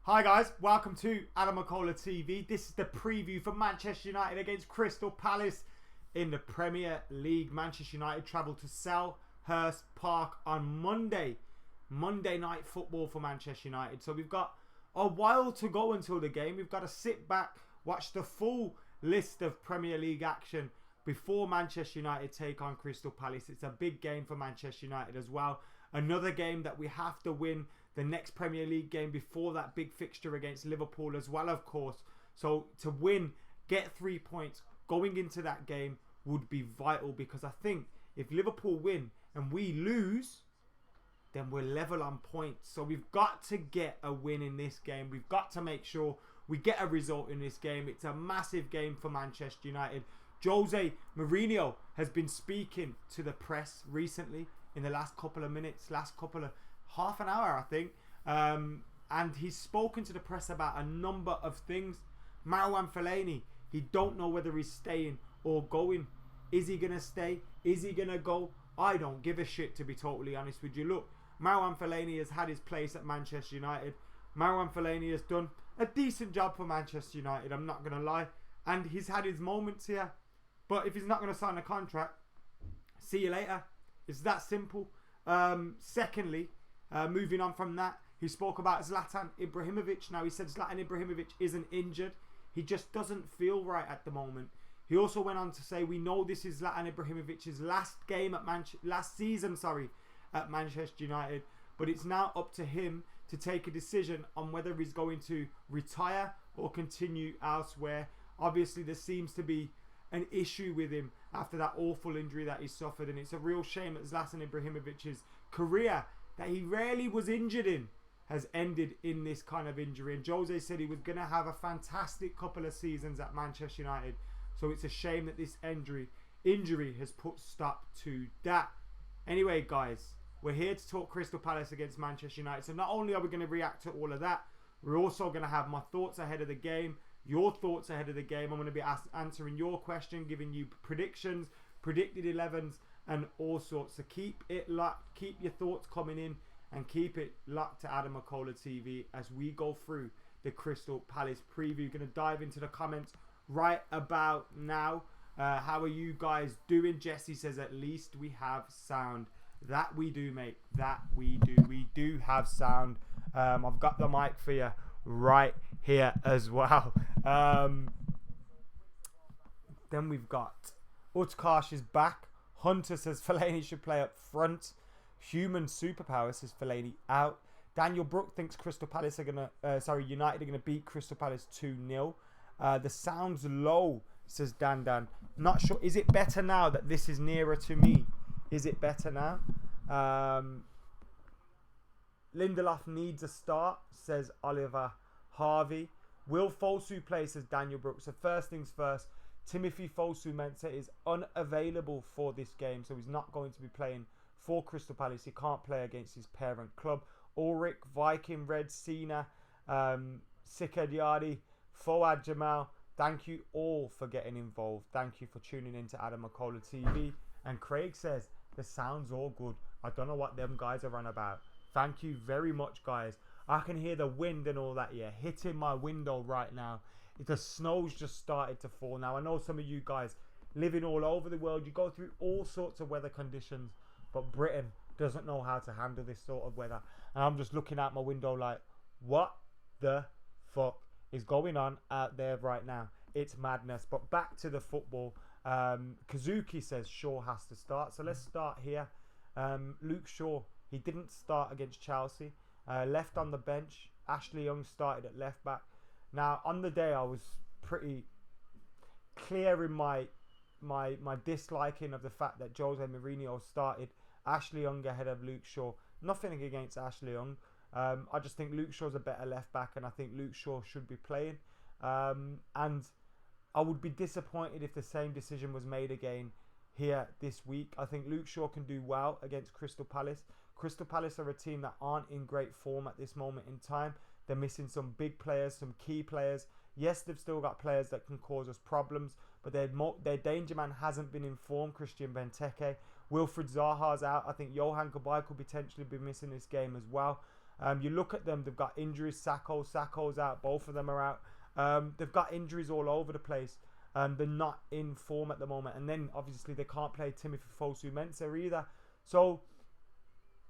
Hi guys, welcome to McKola TV. This is the preview for Manchester United against Crystal Palace in the Premier League. Manchester United travel to Selhurst Park on Monday night football for Manchester United. So we've got a while to go until the game. We've got to sit back, watch the full list of Premier League action before Manchester United take on Crystal Palace. It's a big game for Manchester United as well. Another game that we have to win. The next Premier League game before that big fixture against Liverpool as well, of course. So to win, get 3 points going into that game would be vital, because I think if Liverpool win and we lose, then we're level on points. So we've got to get a win in this game. We've got to make sure we get a result in this game. It's a massive game for Manchester United. Jose Mourinho has been speaking to the press recently in the last couple of minutes, half an hour, I think. And he's spoken to the press about a number of things. Fellaini, he don't know whether he's staying or going. Is he going to stay? Is he going to go? I don't give a shit, to be totally honest with you. Look, Fellaini has had his place at Manchester United. Fellaini has done a decent job for Manchester United, I'm not going to lie. And he's had his moments here. But if he's not going to sign a contract, see you later. It's that simple. Secondly, moving on from that, he spoke about Zlatan Ibrahimovic. Now, he said Zlatan Ibrahimovic isn't injured. He just doesn't feel right at the moment. He also went on to say, we know this is Zlatan Ibrahimovic's last season at Manchester United, but it's now up to him to take a decision on whether he's going to retire or continue elsewhere. Obviously, there seems to be an issue with him after that awful injury that he suffered, and it's a real shame that Zlatan Ibrahimovic's career that he rarely was injured in has ended in this kind of injury. And Jose said he was going to have a fantastic couple of seasons at Manchester United, so it's a shame that this injury has put stop to that. Anyway, guys, we're here to talk Crystal Palace against Manchester United. So not only are we going to react to all of that, we're also going to have my thoughts ahead of the game, your thoughts ahead of the game. I'm going to be answering your question, giving you predictions, predicted 11s, and all sorts. So keep it locked, keep your thoughts coming in, and keep it locked to McKola TV as we go through the Crystal Palace preview. Going to dive into the comments right about now. How are you guys doing? Jesse says, at least we have sound. That we do, mate. That we do. We do have sound. I've got the mic for you right here as well. Then we've got Utkarsh is back. Hunter says Fellaini should play up front. Human Superpower says Fellaini out. Daniel Brook thinks United are gonna beat Crystal Palace 2-0. The sound's low, says Dan. Not sure. Is it better now that this is nearer to me? Is it better now? Lindelof needs a start, says Oliver Harvey. Will Fosu play, says Daniel Brooks. So first things first, Timothy Fosu Mensah is unavailable for this game, so he's not going to be playing for Crystal Palace. He can't play against his parent club. Ulrich, Viking, Red, Sina, Sikadiadi, Foad Jamal, thank you all for getting involved. Thank you for tuning in to McKola TV. And Craig says, the sound's all good. I don't know what them guys are on about. Thank you very much, guys. I can hear the wind and all that, hitting my window right now. The snow's just started to fall. Now, I know some of you guys living all over the world, you go through all sorts of weather conditions, but Britain doesn't know how to handle this sort of weather. And I'm just looking out my window like, what the fuck is going on out there right now? It's madness. But back to the football. Kazuki says Shaw has to start. So let's start here. Luke Shaw, he didn't start against Chelsea. Left on the bench. Ashley Young started at left back. Now, on the day, I was pretty clear in my disliking of the fact that Jose Mourinho started Ashley Young ahead of Luke Shaw. Nothing against Ashley Young. I just think Luke Shaw's a better left back, and I think Luke Shaw should be playing. And I would be disappointed if the same decision was made again here this week. I think Luke Shaw can do well against Crystal Palace. Crystal Palace are a team that aren't in great form at this moment in time. They're missing some big players, some key players. Yes, they've still got players that can cause us problems, but their danger man hasn't been informed. Christian Benteke. Wilfried Zaha's out. I think Johan Kabay could potentially be missing this game as well. You look at them, they've got injuries. Sakho's out. Both of them are out. They've got injuries all over the place. They're not in form at the moment. And then, obviously, they can't play Timothy Fosu Mensah either. So,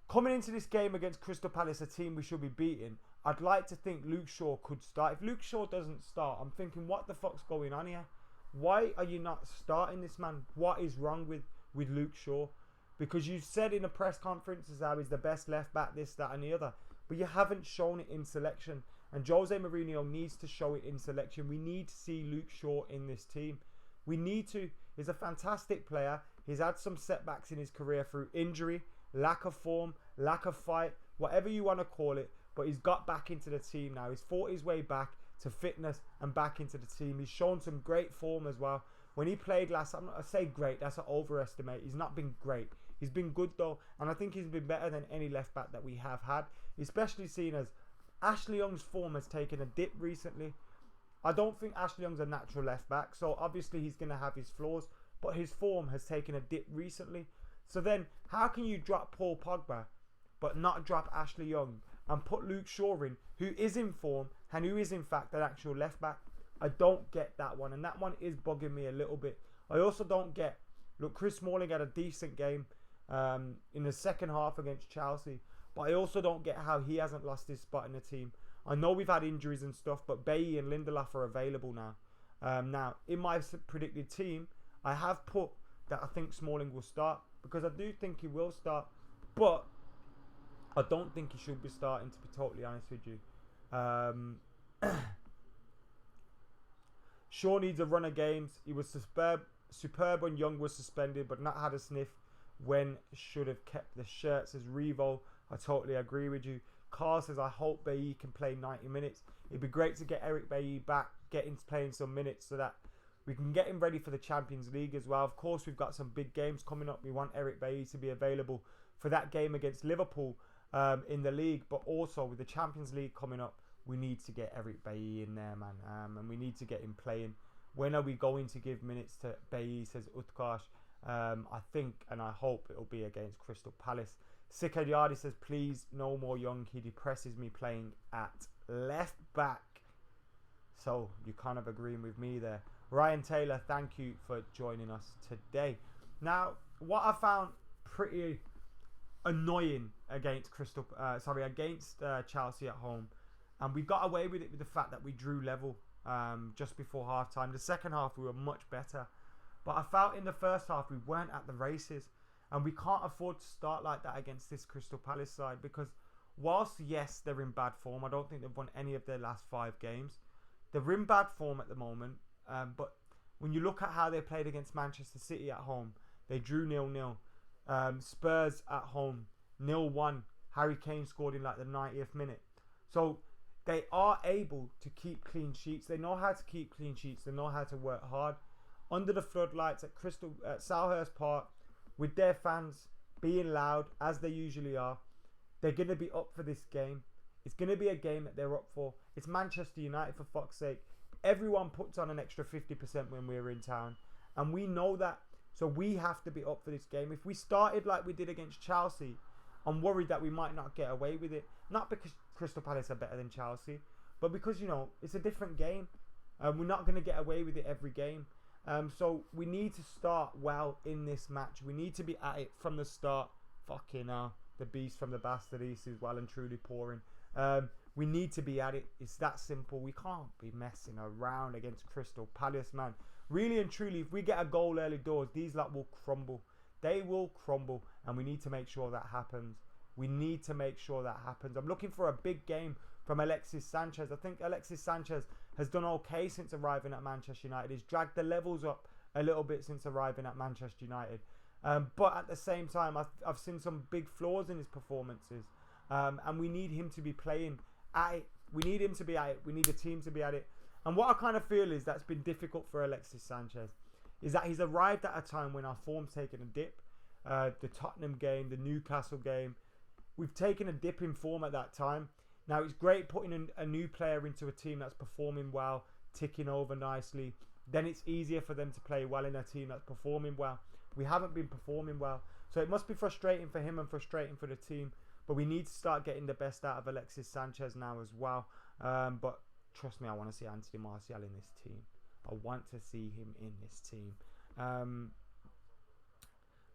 coming into this game against Crystal Palace, a team we should be beating, I'd like to think Luke Shaw could start. If Luke Shaw doesn't start, I'm thinking, what the fuck's going on here? Why are you not starting this man? What is wrong with Luke Shaw? Because you've said in a press conference how he's the best left back, this, that and the other. But you haven't shown it in selection. And Jose Mourinho needs to show it in selection. We need to see Luke Shaw in this team. We need to. He's a fantastic player. He's had some setbacks in his career through injury, lack of form, lack of fight, whatever you want to call it. But he's got back into the team now. He's fought his way back to fitness and back into the team. He's shown some great form as well. When he played last, I say great, that's an overestimate. He's not been great. He's been good though, and I think he's been better than any left back that we have had, especially seeing as Ashley Young's form has taken a dip recently. I don't think Ashley Young's a natural left back, so obviously he's going to have his flaws, but his form has taken a dip recently. So then, how can you drop Paul Pogba, but not drop Ashley Young, and put Luke Shaw in, who is in form, and who is in fact an actual left back? I don't get that one, and that one is bugging me a little bit. I also don't get, look, Chris Smalling had a decent game in the second half against Chelsea, but I also don't get how he hasn't lost his spot in the team. I know we've had injuries and stuff, but Bailly and Lindelof are available now. Now, in my predicted team, I have put that I think Smalling will start, because I do think he will start, but I don't think he should be starting, to be totally honest with you. Shaw needs a run of games. He was superb when Young was suspended, but not had a sniff when should have kept the shirt, says Revo. I totally agree with you. Carl says, I hope Bailly can play 90 minutes. It'd be great to get Eric Bailly back, get him playing some minutes so that we can get him ready for the Champions League as well. Of course, we've got some big games coming up. We want Eric Bailly to be available for that game against Liverpool in the league, but also with the Champions League coming up, we need to get Eric Bailly in there, man. And we need to get him playing. When are we going to give minutes to Bailly, says Utkarsh. I think and I hope it'll be against Crystal Palace. Sikadiadi says, please, no more Young. He depresses me playing at left back. So you kind of agreeing with me there. Ryan Taylor, thank you for joining us today. Now, what I found pretty annoying against Chelsea at home, and we got away with it with the fact that we drew level just before half time. The second half we were much better, but I felt in the first half we weren't at the races, and we can't afford to start like that against this Crystal Palace side, because whilst yes they're in bad form, I don't think they've won any of their last 5 games. They're in bad form at the moment, but when you look at how they played against Manchester City at home, they drew 0-0. Spurs at home 0-1. Harry Kane scored in like the 90th minute. So they are able to keep clean sheets. They know how to keep clean sheets. They know how to work hard. Under the floodlights at Selhurst Park, with their fans being loud as they usually are, they're going to be up for this game. It's going to be a game that they're up for. It's Manchester United, for fuck's sake. Everyone puts on an extra 50% when we're in town, and we know that. So we have to be up for this game. If we started like we did against Chelsea, I'm worried that we might not get away with it. Not because Crystal Palace are better than Chelsea, but because, you know, it's a different game. We're not going to get away with it every game. So we need to start well in this match. We need to be at it from the start. Fucking hell. The beast from the bastard east is well and truly pouring. We need to be at it. It's that simple. We can't be messing around against Crystal Palace, man. Really and truly, if we get a goal early doors, these lot will crumble. They will crumble, and we need to make sure that happens. We need to make sure that happens. I'm looking for a big game from Alexis Sanchez. I think Alexis Sanchez has done okay since arriving at Manchester United. He's dragged the levels up a little bit since arriving at Manchester United. But at the same time, I've seen some big flaws in his performances. And we need him to be playing at it. We need him to be at it. We need the team to be at it. And what I kind of feel is that's been difficult for Alexis Sanchez, is that he's arrived at a time when our form's taken a dip. The Tottenham game, the Newcastle game, we've taken a dip in form at that time. Now, it's great putting a new player into a team that's performing well, ticking over nicely. Then it's easier for them to play well in a team that's performing well. We haven't been performing well. So it must be frustrating for him and frustrating for the team. But we need to start getting the best out of Alexis Sanchez now as well. But trust me, I want to see Anthony Martial in this team. I want to see him in this team.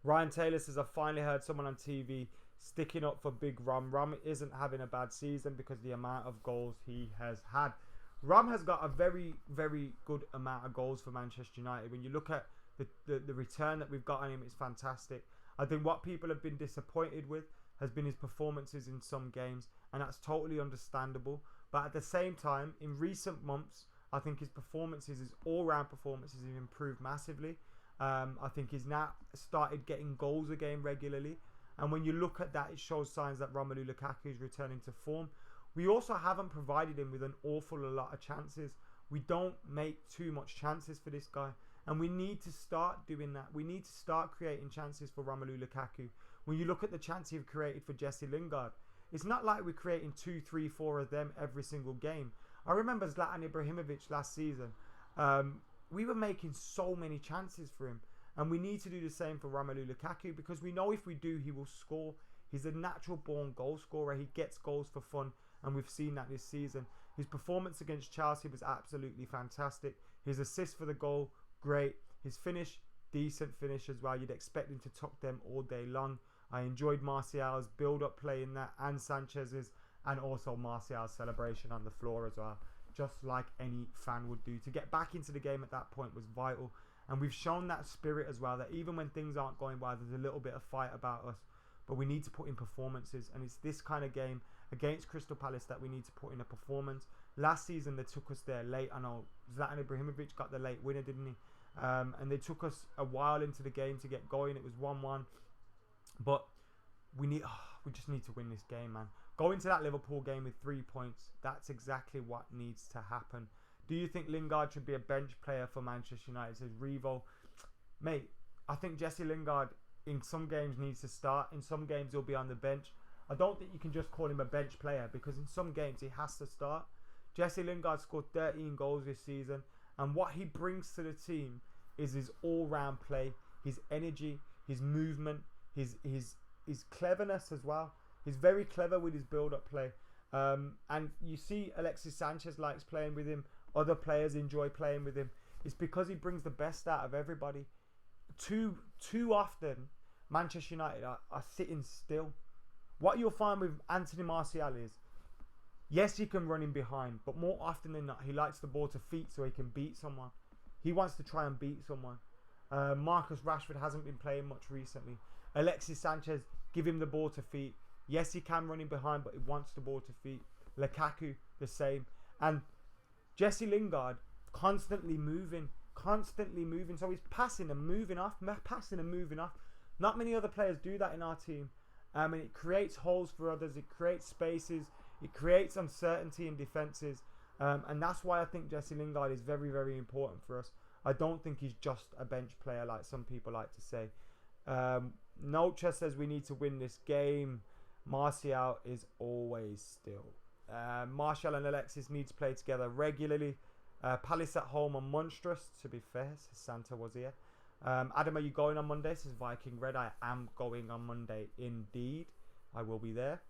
Ryan Taylor says, I finally heard someone on TV sticking up for Big Rom. Rom isn't having a bad season because the amount of goals he has had. Rom has got a very, very good amount of goals for Manchester United. When you look at the return that we've got on him, it's fantastic. I think what people have been disappointed with has been his performances in some games, and that's totally understandable. But at the same time, in recent months, I think his performances, his all-round performances, have improved massively. I think he's now started getting goals again regularly. And when you look at that, it shows signs that Romelu Lukaku is returning to form. We also haven't provided him with an awful lot of chances. We don't make too much chances for this guy. And we need to start doing that. We need to start creating chances for Romelu Lukaku. When you look at the chance he's created for Jesse Lingard, it's not like we're creating 2, 3, 4 of them every single game. I remember Zlatan Ibrahimovic last season. We were making so many chances for him. And we need to do the same for Romelu Lukaku, because we know if we do, he will score. He's a natural born goal scorer. He gets goals for fun, and we've seen that this season. His performance against Chelsea was absolutely fantastic. His assist for the goal, great. His finish, decent finish as well. You'd expect him to tuck them all day long. I enjoyed Martial's build-up play in that, and Sanchez's, and also Martial's celebration on the floor as well. Just like any fan would do. To get back into the game at that point was vital. And we've shown that spirit as well, that even when things aren't going well, there's a little bit of fight about us. But we need to put in performances. And it's this kind of game against Crystal Palace that we need to put in a performance. Last season, they took us there late. I know Zlatan Ibrahimovic got the late winner, didn't he? And they took us a while into the game to get going. It was 1-1. But we just need to win this game, man. Go into that Liverpool game with 3 points. That's exactly what needs to happen. Do you think Lingard should be a bench player for Manchester United? Says Revo. Mate, I think Jesse Lingard in some games needs to start. In some games he'll be on the bench. I don't think you can just call him a bench player, because in some games he has to start. Jesse Lingard scored 13 goals this season, and what he brings to the team is his all-round play, his energy, his movement, his cleverness as well. He's very clever with his build-up play. And you see Alexis Sanchez likes playing with him. Other players enjoy playing with him. It's because he brings the best out of everybody. Too often, Manchester United are sitting still. What you'll find with Anthony Martial is, yes, he can run in behind, but more often than not, he likes the ball to feet so he can beat someone. He wants to try and beat someone. Marcus Rashford hasn't been playing much recently. Alexis Sanchez, give him the ball to feet. Yes, he can run in behind, but he wants the ball to feet. Lukaku, the same. And Jesse Lingard, constantly moving. So he's passing and moving off. Not many other players do that in our team. And it creates holes for others. It creates spaces. It creates uncertainty in defences. And that's why I think Jesse Lingard is very, very important for us. I don't think he's just a bench player like some people like to say. Nocha says we need to win this game. Martial is always still. Martial and Alexis need to play together regularly. Palace at home are monstrous, to be fair, says Santa was here. Adam, are you going on Monday? Says Viking Red. I am going on Monday indeed. I will be there.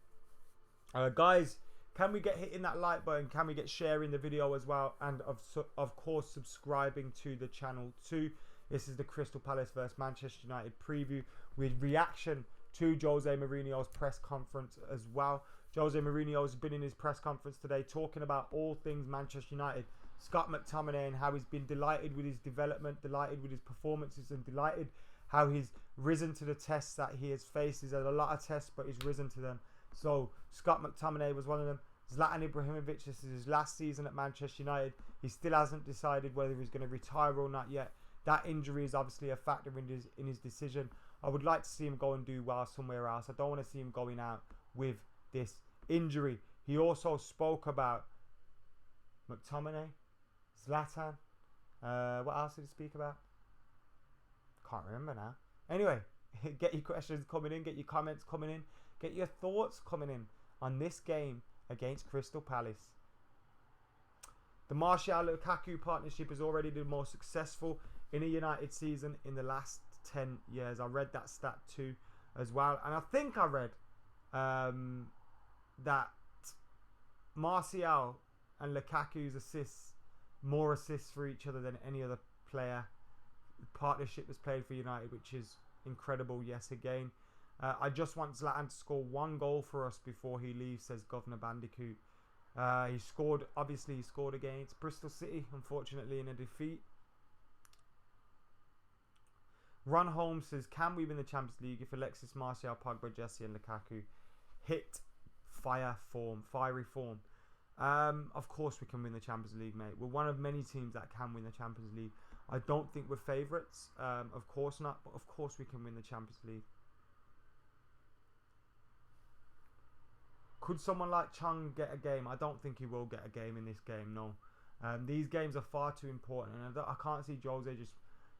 Guys, can we get hitting that like button? Can we get sharing the video as well? And of course subscribing to the channel too. This is the Crystal Palace vs Manchester United preview with reaction to Jose Mourinho's press conference as well. Jose Mourinho has been in his press conference today talking about all things Manchester United. Scott McTominay and how he's been delighted with his development, delighted with his performances, and delighted how he's risen to the tests that he has faced. He's had a lot of tests, but he's risen to them. So Scott McTominay was one of them. Zlatan Ibrahimovic, this is his last season at Manchester United. He still hasn't decided whether he's going to retire or not yet. That injury is obviously a factor in his decision. I would like to see him go and do well somewhere else. I don't want to see him going out with this injury. He also spoke about McTominay, Zlatan. What else did he speak about? Can't remember now. Anyway, get your questions coming in. Get your comments coming in. Get your thoughts coming in on this game against Crystal Palace. The Martial-Lukaku partnership is already the most successful in a United season in the last 10 years. I read that stat too as well. And I think I read that Martial and Lukaku's assists, more assists for each other than any other player. The partnership was played for United, which is incredible. Yes, again. I just want Zlatan to score 1 goal for us before he leaves, says Governor Bandicoot. He scored against Bristol City, unfortunately, in a defeat. Ron Holmes says, can we win the Champions League if Alexis, Martial, Pogba, Jesse and Lukaku hit fiery form? Of course we can win the Champions League, mate. We're one of many teams that can win the Champions League. I don't think we're favourites. Of course not, but of course we can win the Champions League. Could someone like Chung get a game? I don't think he will get a game in this game, no. These games are far too important, and I can't see Jose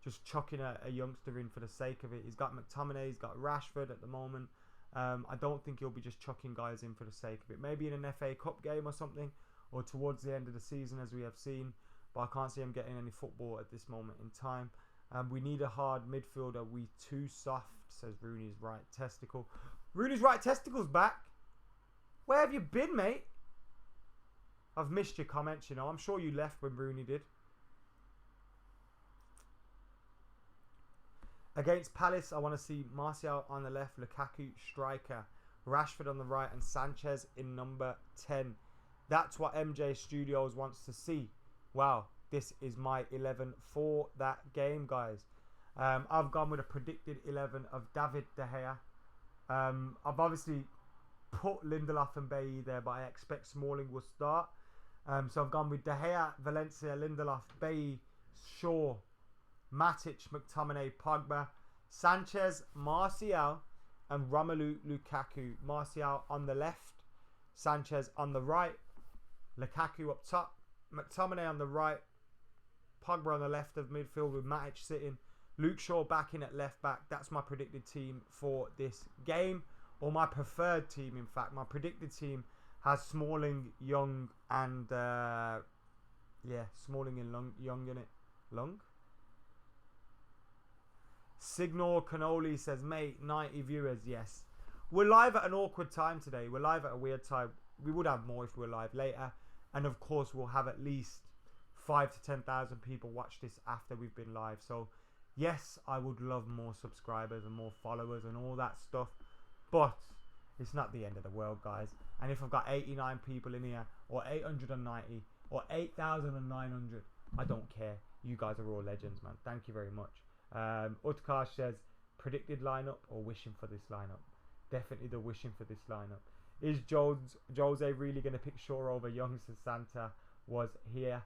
just chucking a youngster in for the sake of it. He's got McTominay, he's got Rashford at the moment. I don't think he'll be just chucking guys in for the sake of it. Maybe in an FA Cup game or something, or towards the end of the season, as we have seen. But I can't see him getting any football at this moment in time. We need a hard midfielder. We too soft, says Rooney's right testicle. Rooney's right testicle's back. Where have you been, mate? I've missed your comments, you know. I'm sure you left when Rooney did. Against Palace, I want to see Martial on the left, Lukaku striker, Rashford on the right, and Sanchez in number 10. That's what MJ Studios wants to see. Wow, this is my 11 for that game, guys. I've gone with a predicted 11 of David De Gea. I've obviously put Lindelof and Bailly there, but I expect Smalling will start. So I've gone with De Gea, Valencia, Lindelof, Bailly, Shaw, Matic, McTominay, Pogba, Sanchez, Martial, and Romelu Lukaku. Martial on the left, Sanchez on the right, Lukaku up top, McTominay on the right, Pogba on the left of midfield with Matic sitting, Luke Shaw back in at left back. That's my predicted team for this game, or my preferred team, in fact. My predicted team has Smalling, Young, and Smalling and Young in it. Lung? Signor Cannoli says, mate, 90 viewers, yes. We're live at an awkward time today. We're live at a weird time. We would have more if we were live later. And of course, we'll have at least 5,000 to 10,000 people watch this after we've been live. So, yes, I would love more subscribers and more followers and all that stuff. But it's not the end of the world, guys. And if I've got 89 people in here, or 890, or 8,900, I don't care. You guys are all legends, man. Thank you very much. Utkar says, predicted lineup or wishing for this lineup? Definitely the wishing for this lineup. Is Jose really going to pick Shaw over Young? Says Santa was here.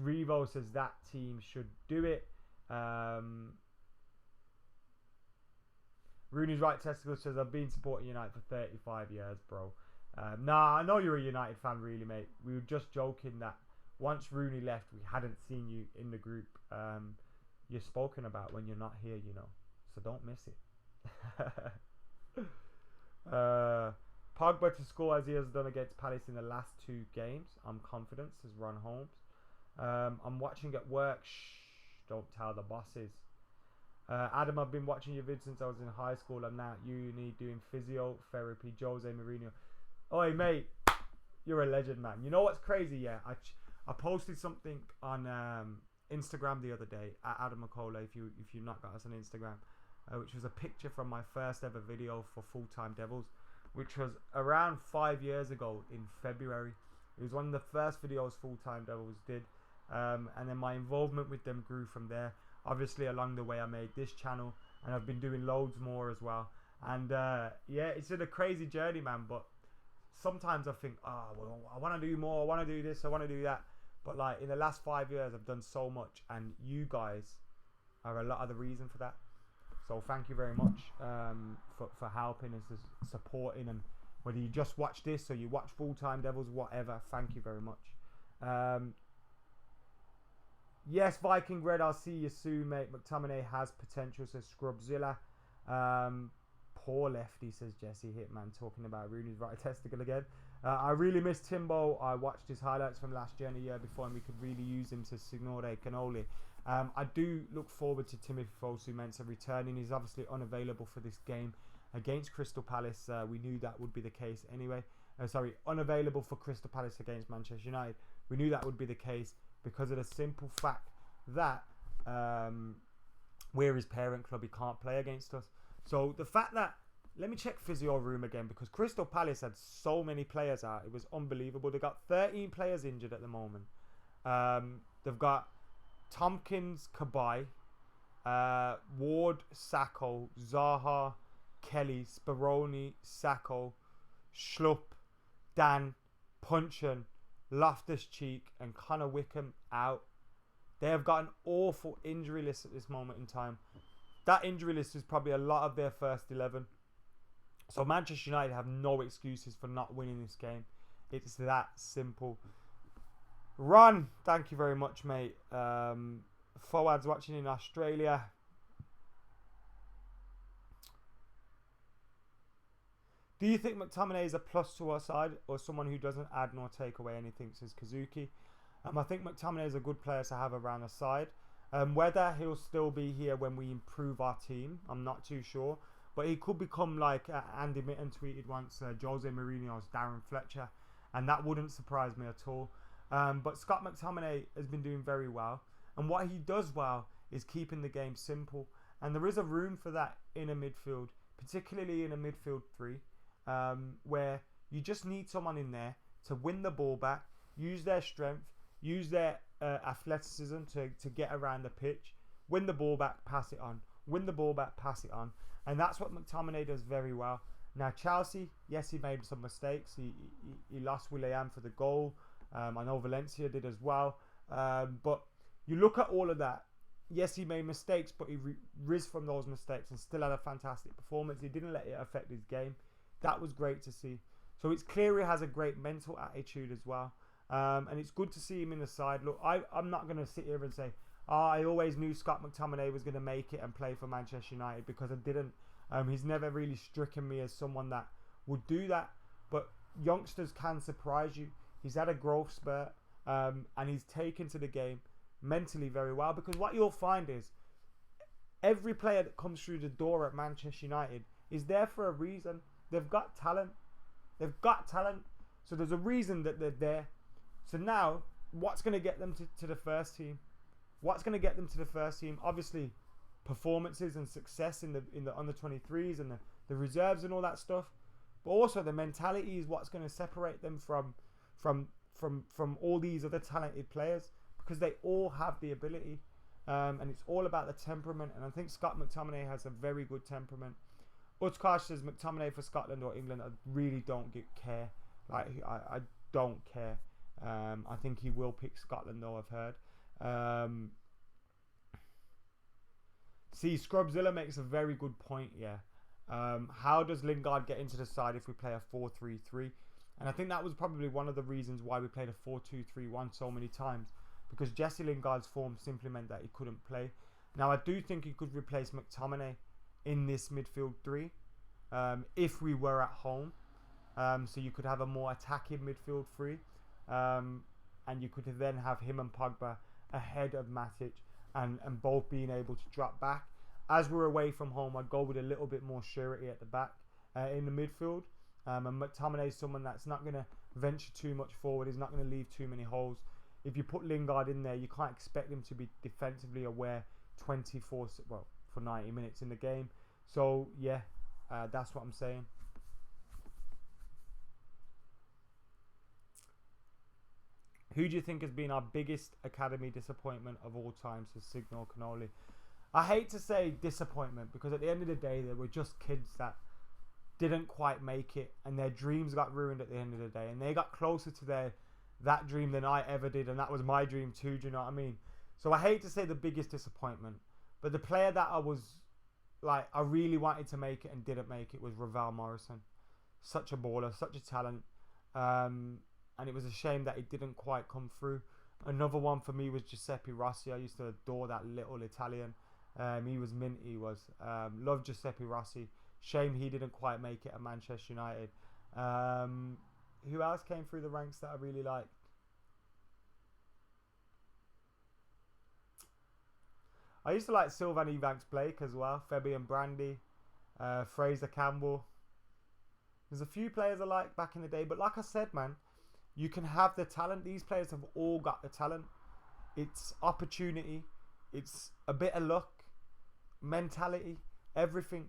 Revo says that team should do it. Rooney's right testicle says, I've been supporting United for 35 years, bro. Nah, I know you're a United fan, really, mate. We were just joking that once Rooney left, we hadn't seen you in the group. You're spoken about when you're not here, you know. So don't miss it. Pogba to score as he has done against Palace in the last 2 games. I'm confident, says Ron Holmes. I'm watching at work. Shh, don't tell the bosses. Adam, I've been watching your vids since I was in high school. I'm now at uni doing physiotherapy. Jose Mourinho. Oi, mate, you're a legend, man. You know what's crazy? Yeah, I posted something on Instagram the other day at Adam McKola. If you've not got us on Instagram, which was a picture from my first ever video for Full Time Devils, which was around 5 years ago in February. It was one of the first videos Full Time Devils did, and then my involvement with them grew from there. Obviously, along the way, I made this channel, and I've been doing loads more as well. And yeah, it's been a crazy journey, man. But sometimes I think, well, I want to do more. I want to do this. I want to do that. But like in the last 5 years, I've done so much, and you guys are a lot of the reason for that. So thank you very much for helping us, supporting, and whether you just watch this or you watch Full Time Devils, whatever. Thank you very much. Yes, Viking Red, I'll see you soon, mate. McTominay has potential, says Scrubzilla. Poor lefty, says Jesse Hitman, talking about Rooney's right testicle again. I really miss Timbo. I watched his highlights from last year and the year before, and we could really use him, says Signore Cannoli. I do look forward to Timothy Fosu Mensah returning. He's obviously unavailable for this game. against Crystal Palace. We knew that would be the case anyway. Unavailable for Crystal Palace against Manchester United. We knew that would be the case because of the simple fact that we're his parent club. He can't play against us. So the fact that, let me check physio room again, because Crystal Palace had so many players out. It was unbelievable. They got 13 players injured at the moment. They've got Tompkins, Cabaye, Ward, Sacco, Zaha, Kelly, Speroni, Sacco, Schlupp, Dan, Puncheon, Loftus-Cheek and Connor Wickham out. They have got an awful injury list at this moment in time. That injury list is probably a lot of their first 11. So Manchester United have no excuses for not winning this game. It's that simple. Ron, thank you very much, mate. Fawad's watching in Australia. Do you think McTominay is a plus to our side or someone who doesn't add nor take away anything, says Kazuki? I think McTominay is a good player to have around the side. Whether he'll still be here when we improve our team, I'm not too sure. But he could become like Andy Mitten tweeted once, Jose Mourinho's Darren Fletcher. And that wouldn't surprise me at all. But Scott McTominay has been doing very well. And what he does well is keeping the game simple. And there is a room for that in a midfield, particularly in a midfield three, where you just need someone in there to win the ball back, use their strength, use their athleticism to get around the pitch, win the ball back, pass it on, win the ball back, pass it on. And that's what McTominay does very well. Now Chelsea, yes, he made some mistakes. He lost Willian for the goal. I know Valencia did as well. But you look at all of that. Yes, he made mistakes, but he rose from those mistakes and still had a fantastic performance. He didn't let it affect his game. That was great to see. So it's clear he has a great mental attitude as well. And it's good to see him in the side. Look, I'm not going to sit here and say, I always knew Scott McTominay was going to make it and play for Manchester United, because I didn't. He's never really stricken me as someone that would do that. But youngsters can surprise you. He's had a growth spurt, and he's taken to the game mentally very well. Because what you'll find is every player that comes through the door at Manchester United is there for a reason. They've got talent. They've got talent. So there's a reason that they're there. So now, what's going to get them to the first team? What's going to get them to the first team? Obviously, performances and success in the under 23s and the reserves and all that stuff. But also the mentality is what's going to separate them from all these other talented players, because they all have the ability, and it's all about the temperament. And I think Scott McTominay has a very good temperament. Utkarsh says McTominay for Scotland or England. I really don't care. I don't care. I think he will pick Scotland though, I've heard. See, Scrubzilla makes a very good point. How does Lingard get into the side if we play a 4-3-3? And I think that was probably one of the reasons why we played a 4-2-3-1 so many times, because Jesse Lingard's form simply meant that he couldn't play. Now I do think he could replace McTominay in this midfield three, if we were at home. So you could have a more attacking midfield three, and you could then have him and Pogba ahead of Matic, and both being able to drop back. As we're away from home, I'd go with a little bit more surety at the back in the midfield. And McTominay is someone that's not going to venture too much forward. He's not going to leave too many holes. If you put Lingard in there, you can't expect him to be defensively aware for 90 minutes in the game. So yeah, that's what I'm saying. Who do you think has been our biggest academy disappointment of all time, says Signal Cannoli? I hate to say disappointment, because at the end of the day, they were just kids that didn't quite make it, and their dreams got ruined at the end of the day, and they got closer to that dream than I ever did, and that was my dream too, do you know what I mean? So I hate to say the biggest disappointment, but the player that I really wanted to make it and didn't make it was Ravel Morrison. Such a baller, such a talent. And it was a shame that he didn't quite come through. Another one for me was Giuseppe Rossi. I used to adore that little Italian. He was mint, he was. Loved Giuseppe Rossi. Shame he didn't quite make it at Manchester United. Who else came through the ranks that I really liked? I used to like Sylvain Evanks Blake as well. Fabian Brandy. Fraser Campbell. There's a few players I like back in the day, but like I said, man, you can have the talent. These players have all got the talent. It's opportunity. It's a bit of luck, mentality, everything.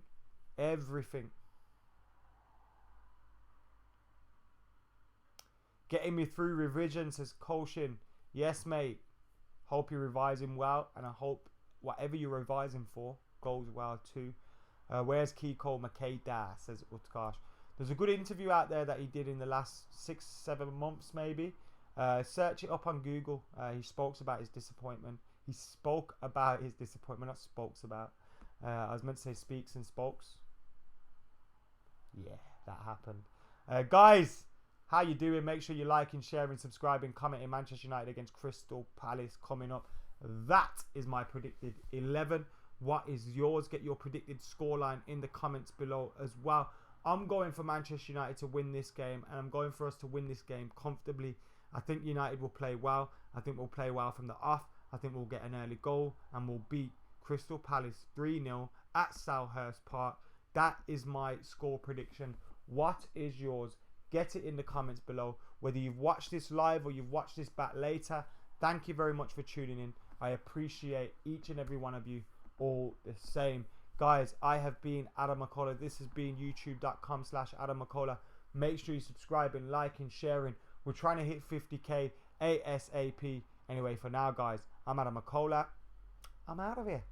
Getting me through revision, says Kolshin. Yes, mate. Hope you're revising well, and I hope whatever you're revising for goes well too. Where's Kiko Makeda, says Utkarsh. There's a good interview out there that he did in the last 6-7 months, maybe. Search it up on Google. He spoke about his disappointment. He spoke about his disappointment, not spokes about. I was meant to say speaks and spokes. Yeah, that happened. Guys, how you doing? Make sure you liking, sharing, subscribing, commenting. Manchester United against Crystal Palace coming up. That is my predicted 11. What is yours? Get your predicted scoreline in the comments below as well. I'm going for Manchester United to win this game, and I'm going for us to win this game comfortably. I think United will play well. I think we'll play well from the off. I think we'll get an early goal, and we'll beat Crystal Palace 3-0 at Selhurst Park. That is my score prediction. What is yours? Get it in the comments below. Whether you've watched this live or you've watched this back later, thank you very much for tuning in. I appreciate each and every one of you all the same. Guys, I have been Adam McKola. This has been youtube.com/Adam McKola. Make sure you subscribing, liking, sharing. We're trying to hit 50k ASAP. Anyway, for now, guys, I'm Adam McKola. I'm out of here.